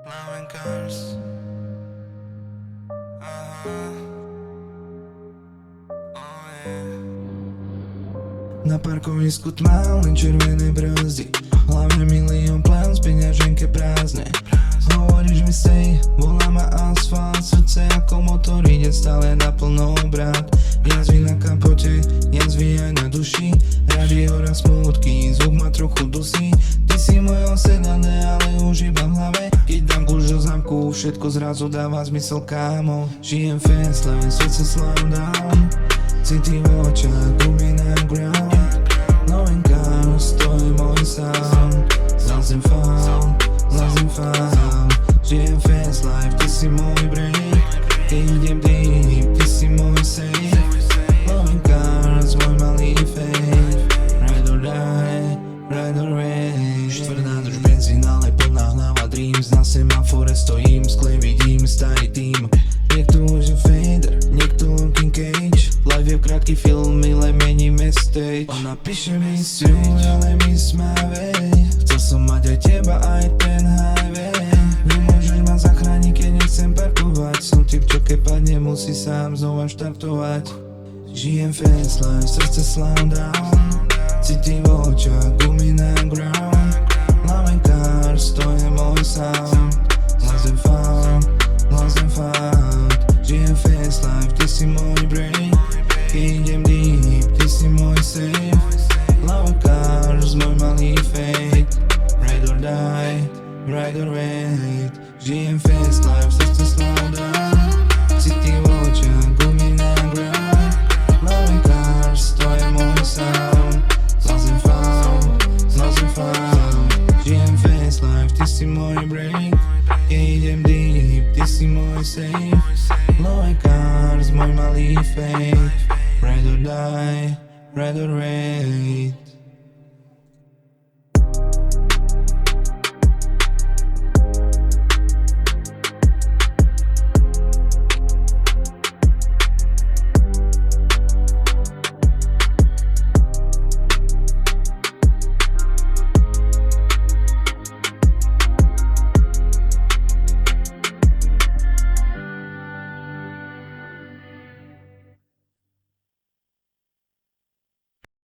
Plowing cars. Na parkovisku tmál len červené brzdy, v hlave milión plán, z peňaženke prázdne. Hovoríš mi stej, volá ma asfalt, srdce ako motor ide stále na plno brat. Jazvy na kapote, jazvy aj na duši, rádio raz smutky, zvuk ma trochu dusí. Ty si mojou sedané, ale už iba v hlave, keď dám kľúč do zámku, všetko zrazu dáva zmysel, kámo. Žijem fast life, srdce slow down, city v očách, gumy na ground. Loving cars, to je môj sound, zlazím found. Žijem fast life, ty si môj break, keď idem deep, ty si môj safe. Loving cars, môj malý fake, ride or die, ride or rage. Štvrná drž benzín, ale plná hlava dreams, na semafore stojím, skle vidím starý tým. Niekto už je fader, niekto looking cage, life je krátky film, milé meníme stage. Ona píše misiu, ale my sme chcel som mať aj teba, aj ten highway. Nemôžeš ma zachrániť, keď nechcem parkovať, som typ, čo keď padne, musí sám znova štartovať. Žijem fast life, srdce slow down, city v očách, gumy na ground. Loving cars, to je môj sound, zlazím found. Žijem fast life, ty si môj break, keď idem deep, ty si môj safe. Loving cars, môj malý fake, ride or die, ride or wait. Žijem fast life, srdce slow down, city v očách, gumy na ground. Loving cars, to je môj sound, zlazím found. Žijem fast life, ty si môj break, keď idem deep, ty si môj safe. Loving cars, môj malý fake, ride or die, ride or wait.